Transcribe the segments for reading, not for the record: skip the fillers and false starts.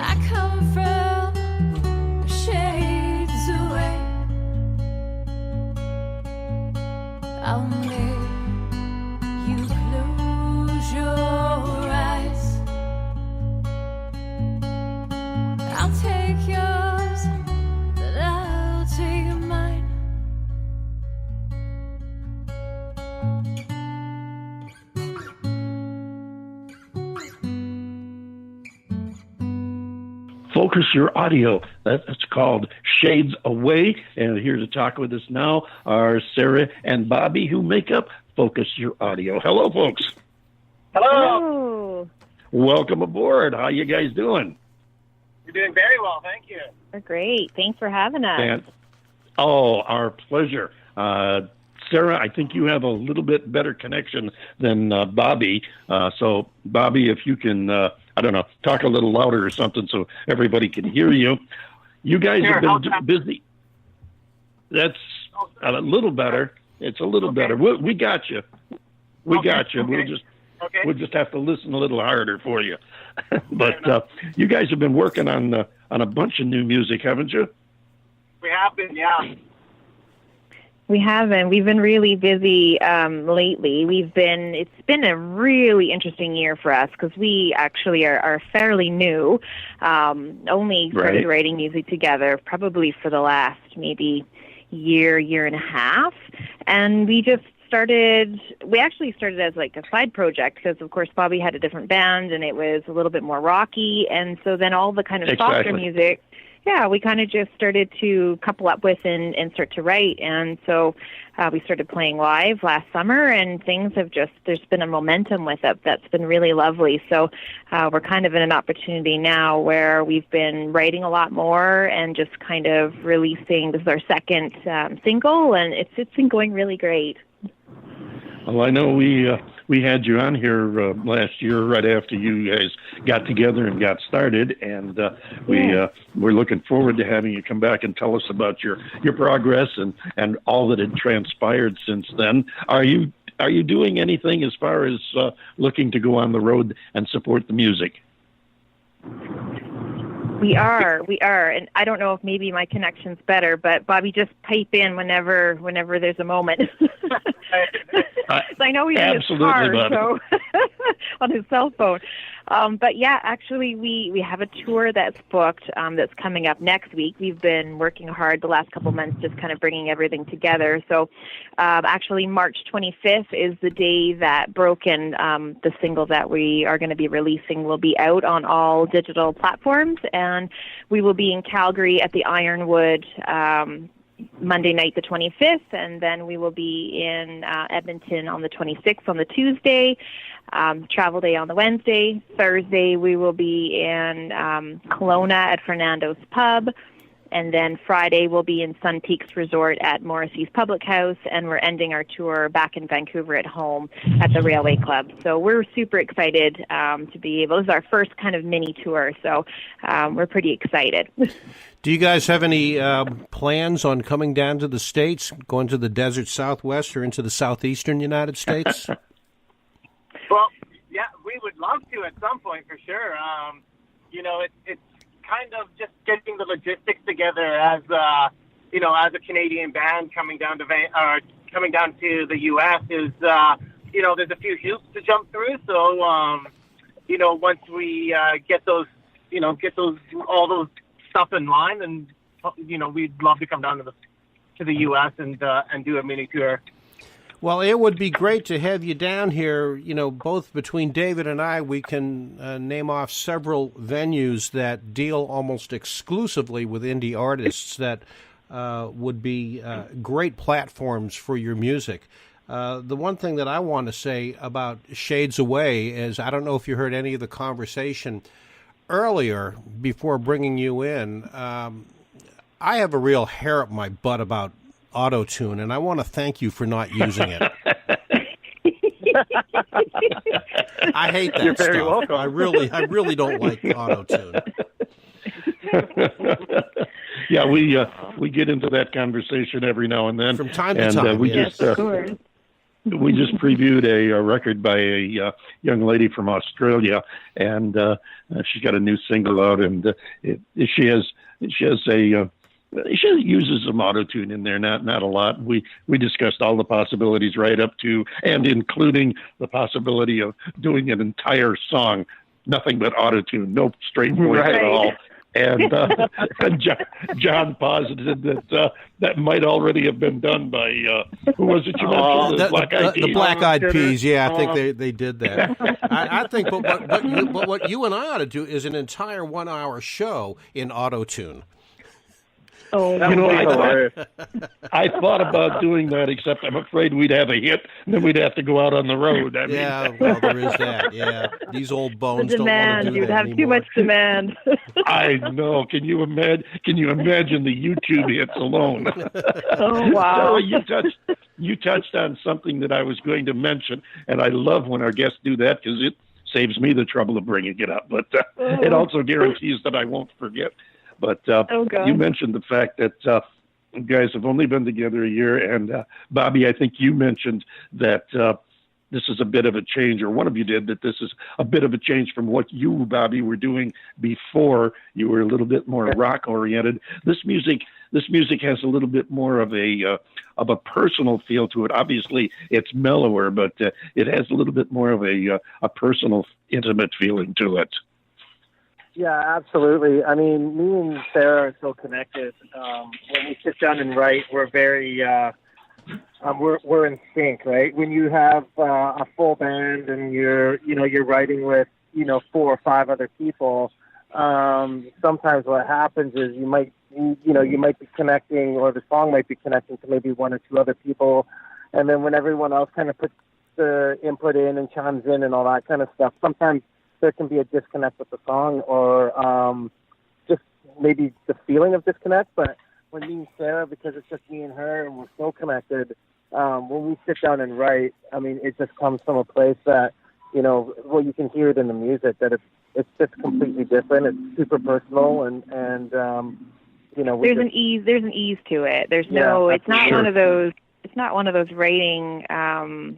I come from shades away. Only you close your eyes. I'll take yours, but I'll take mine. Focus Your Audio. That's called Shades Away. And here to talk with us now are Sarah and Bobby, who make up Focus Your Audio. Hello, folks. Hello. Welcome aboard. How you guys doing? You're doing very well, thank you. We're great. Thanks for having us. Our pleasure. Sarah, I think you have a little bit better connection than Bobby. So, Bobby, if you can, talk a little louder or something so everybody can hear you. You guys have been busy. That's a little better. It's a little better. We got you. We got you. Okay. We'll just have to listen a little harder for you. But you guys have been working on a bunch of new music, haven't you? We have been, yeah. We haven't. We've been really busy lately. It's been a really interesting year for us because we actually are fairly new. Only started writing music together probably for the last maybe year and a half. And we actually started as like a side project because, of course, Bobby had a different band and it was a little bit more rocky. And so then all the kind of softer music, we kind of just started to couple up with and start to write. And so we started playing live last summer, and things have there's been a momentum with it that's been really lovely. So we're kind of in an opportunity now where we've been writing a lot more and just kind of releasing. This is our second single, and it's been going really great. Well, I know we had you on here last year right after you guys got together and got started, and we're looking forward to having you come back and tell us about your progress and all that had transpired since then. Are you doing anything as far as looking to go on the road and support the music? We are, and I don't know if maybe my connection's better, but Bobby, just pipe in whenever there's a moment. So I know he's in his car, so on his cell phone. But yeah, actually, we have a tour that's booked that's coming up next week. We've been working hard the last couple months, just kind of bringing everything together. So actually, March 25th is the day that Broken, the single that we are going to be releasing, will be out on all digital platforms, and we will be in Calgary at the Ironwood Monday night, the 25th, and then we will be in Edmonton on the 26th on the Tuesday, Travel Day on the Wednesday. Thursday, we will be in Kelowna at Fernando's Pub, and then Friday, we'll be in Sun Peaks Resort at Morrissey's Public House, and we're ending our tour back in Vancouver at home at the Railway Club. So we're super excited to be able. This is our first kind of mini tour, so we're pretty excited. Do you guys have any plans on coming down to the States, going to the desert Southwest or into the southeastern United States? Well, yeah, we would love to at some point for sure. It's kind of just getting the logistics together as as a Canadian band coming down to the U.S. is there's a few hoops to jump through. So once we get those all those stuff in line, and we'd love to come down to the U.S. and do a mini tour. Well, it would be great to have you down here. Both between David and I, we can name off several venues that deal almost exclusively with indie artists that would be great platforms for your music. The one thing that I want to say about Shades Away is I don't know if you heard any of the conversation earlier before bringing you in. I have a real hair up my butt about auto-tune, and I want to thank you for not using it. I hate that You're stuff. very welcome. I really don't like auto-tune. Yeah, we get into that conversation every now and then. From time to time, we yes. just we just previewed a record by a young lady from Australia, and she's got a new single out, and she uses some auto-tune in there, not a lot. We discussed all the possibilities right up to and including the possibility of doing an entire song, nothing but auto-tune, no straight voice at all. And John posited that might already have been done by who was it you mentioned? The Black Eyed Peas. Yeah, I think they did that. I think, but what you and I ought to do is an entire 1 hour show in auto-tune. Oh, I thought about doing that, except I'm afraid we'd have a hit, and then we'd have to go out on the road. Well, there is that. Yeah, these old bones don't want to do you'd that have anymore. too much demand. I know. Can you imagine? The YouTube hits alone? Oh wow! So you touched on something that I was going to mention, and I love when our guests do that because it saves me the trouble of bringing it up, but it also guarantees that I won't forget. But you mentioned the fact that you guys have only been together a year, and Bobby, I think you mentioned that this is a bit of a change, or one of you did, that this is a bit of a change from what you, Bobby, were doing before. You were a little bit more rock-oriented. This music has a little bit more of a personal feel to it. Obviously, it's mellower, but it has a little bit more of a personal, intimate feeling to it. Yeah, absolutely. I mean, me and Sarah are so connected. When we sit down and write, we're very, we're in sync, right? When you have a full band and you're writing with, 4 or 5 other people, sometimes what happens is you might be connecting, or the song might be connecting to maybe 1 or 2 other people. And then when everyone else kind of puts the input in and chimes in and all that kind of stuff, sometimes there can be a disconnect with the song, or just maybe the feeling of disconnect. But when me and Sarah, because it's just me and her and we're so connected, when we sit down and write, I mean, it just comes from a place that, you can hear it in the music, that it's just completely different. It's super personal, and there's an ease to it. It's not one of those. It's not one of those writing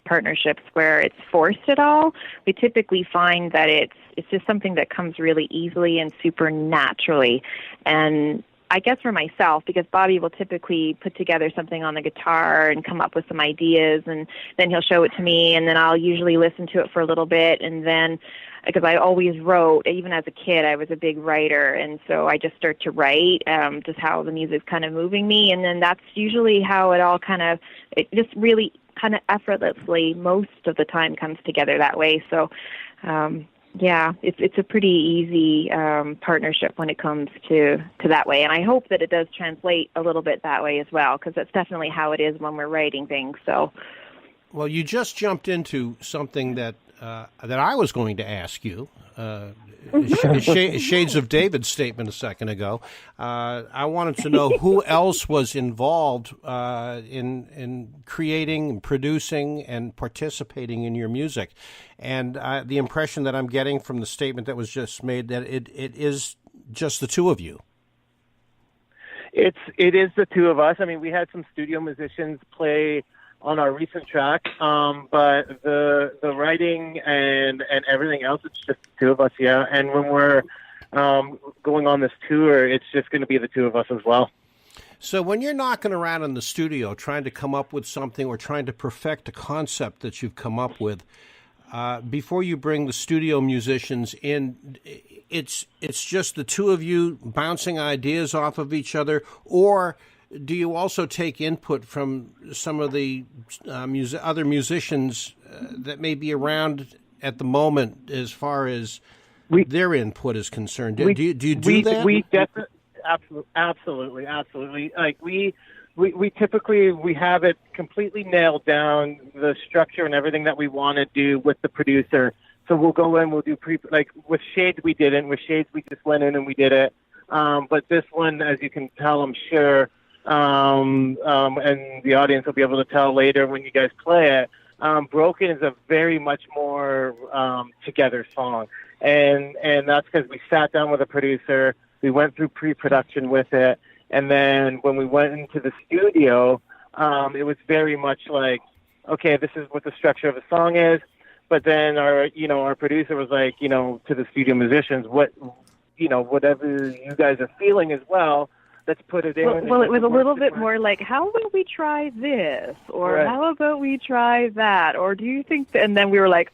partnerships where it's forced at all. We typically find that it's just something that comes really easily and super naturally. And I guess for myself, because Bobby will typically put together something on the guitar and come up with some ideas, and then he'll show it to me, and then I'll usually listen to it for a little bit, and then, because I always wrote, even as a kid, I was a big writer, and so I just start to write, just how the music's kind of moving me, and then that's usually how it just really kind of effortlessly most of the time comes together that way. So, it's a pretty easy partnership when it comes to that way, and I hope that it does translate a little bit that way as well, because that's definitely how it is when we're writing things. So, well, you just jumped into something that I was going to ask you. Shades of David's statement a second ago. I wanted to know who else was involved in creating and producing and participating in your music. And the impression that I'm getting from the statement that was just made, that it is just the two of you. It is the two of us. I mean, we had some studio musicians play on our recent track, but the writing and everything else, it's just the two of us, yeah. And when we're going on this tour, it's just going to be the two of us as well. So when you're knocking around in the studio trying to come up with something, or trying to perfect a concept that you've come up with, before you bring the studio musicians in, it's just the two of you bouncing ideas off of each other, or do you also take input from some of the other musicians that may be around at the moment, as far as their input is concerned? Do you do that? We definitely, absolutely. Like we typically have it completely nailed down, the structure and everything that we want to do with the producer. So we'll go in, we'll do like with Shades we didn't. With Shades we just went in and we did it. But this one, as you can tell, I'm sure. And the audience will be able to tell later when you guys play it. Broken is a very much more together song, and that's because we sat down with a producer, we went through pre-production with it, and then when we went into the studio, it was very much like okay, this is what the structure of the song is. But then our producer was like, to the studio musicians, whatever you guys are feeling as well, let's put it in. Well, it was a little bit more like, how about we try this? Or Right. how about we try that? Or do you think and then we were like,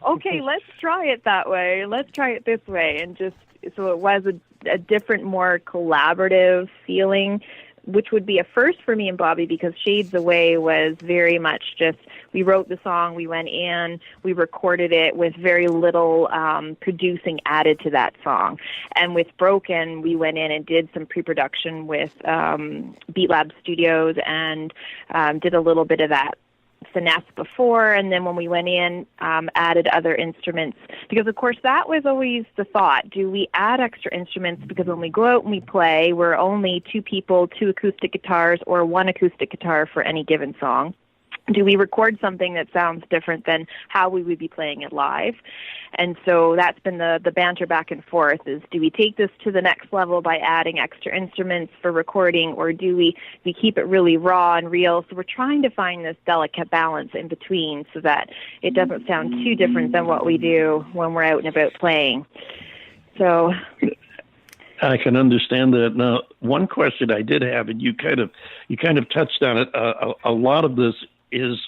okay, let's try it that way. Let's try it this way. And just, so it was a different, more collaborative feeling, which would be a first for me and Bobby, because Shades Away was very much just, we wrote the song, we went in, we recorded it with very little producing added to that song. And with Broken, we went in and did some pre-production with Beat Lab Studios and did a little bit of that finesse before, and then when we went in, added other instruments, because of course that was always the thought, do we add extra instruments, because when we go out and we play, we're only 2 people, 2 acoustic guitars, or 1 acoustic guitar for any given song. Do we record something that sounds different than how we would be playing it live? And so that's been the banter back and forth, is do we take this to the next level by adding extra instruments for recording, or do we keep it really raw and real? So we're trying to find this delicate balance in between so that it doesn't sound too different than what we do when we're out and about playing. So I can understand that. Now, one question I did have, and you kind of touched on it, a lot of this is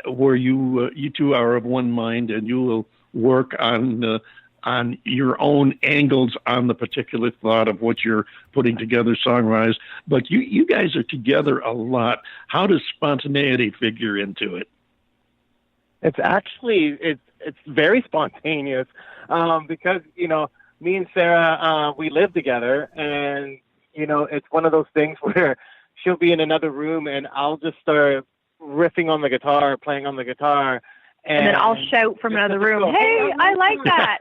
where you two are of one mind, and you will work on your own angles on the particular thought of what you're putting together song-wise. But you guys are together a lot. How does spontaneity figure into it? It's actually it's very spontaneous, because me and Sarah, we live together, and it's one of those things where she'll be in another room and I'll just start riffing on the guitar, playing on the guitar, and then I'll shout from another room, "Hey, I like that."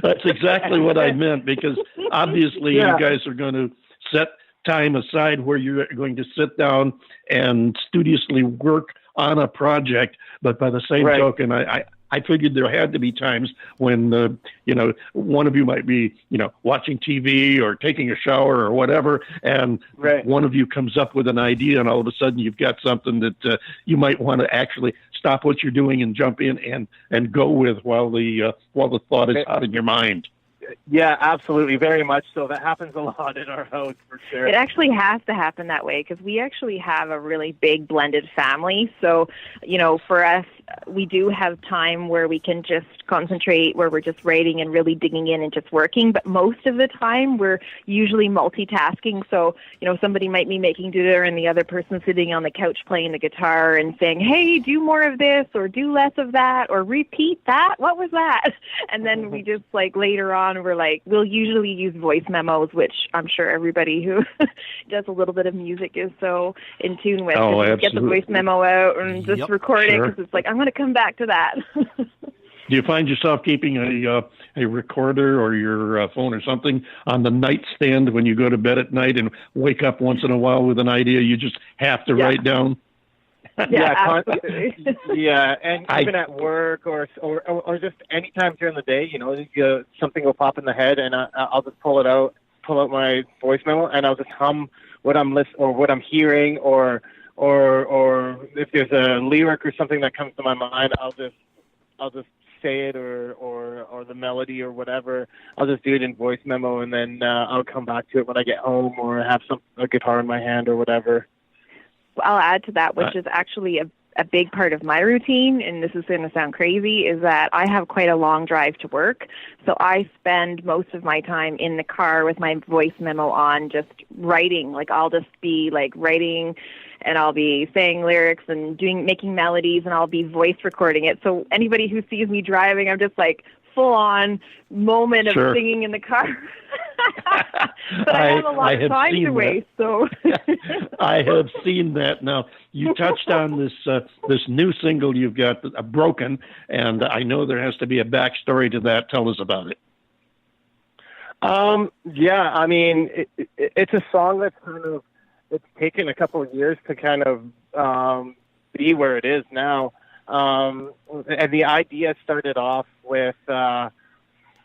That's exactly what I meant, because obviously you guys are going to set time aside where you're going to sit down and studiously work on a project. But by the same token, I figured there had to be times when, one of you might be, watching TV or taking a shower or whatever, and one of you comes up with an idea, and all of a sudden you've got something that you might want to actually stop what you're doing and jump in and go with while the thought is out in your mind. Yeah, absolutely. Very much so. That happens a lot in our house, for sure. It actually has to happen that way, because we actually have a really big blended family. So, for us, we do have time where we can just concentrate, where we're just writing and really digging in and just working. But most of the time, we're usually multitasking. So, somebody might be making dinner and the other person sitting on the couch playing the guitar and saying, "Hey, do more of this, or do less of that, or repeat that. What was that?" And then we just, later on, we'll usually use voice memos, which I'm sure everybody who does a little bit of music is so in tune with. Oh, just get the voice memo out and just record it, because it's I'm going to come back to that. Do you find yourself keeping a recorder or your phone or something on the nightstand when you go to bed at night and wake up once in a while with an idea you just have to write down? Yeah, absolutely. Yeah, and even at work or just anytime during the day, something will pop in the head, and I'll just pull out my voice memo, and I'll just hum what I'm listening or what I'm hearing, or if there's a lyric or something that comes to my mind, I'll just say it or the melody or whatever. I'll just do it in voice memo, and then I'll come back to it when I get home or have a guitar in my hand or whatever. I'll add to that, which is actually a big part of my routine, and this is going to sound crazy, is that I have quite a long drive to work. So I spend most of my time in the car with my voice memo on, just writing. I'll just be writing, and I'll be saying lyrics and making melodies, and I'll be voice recording it. So anybody who sees me driving, I'm just full on moment of singing in the car. But I have a lot of time to waste, so I have seen that. Now, you touched on this new single you've got, Broken, and I know there has to be a backstory to that. Tell us about it. Yeah, I mean, it's a song that's it's taken a couple of years to kind of be where it is now. And the idea started off with,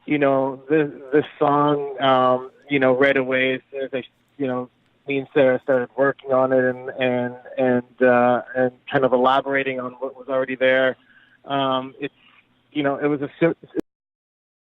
this song, right away, as soon as I, me and Sarah started working on it and kind of elaborating on what was already there. It was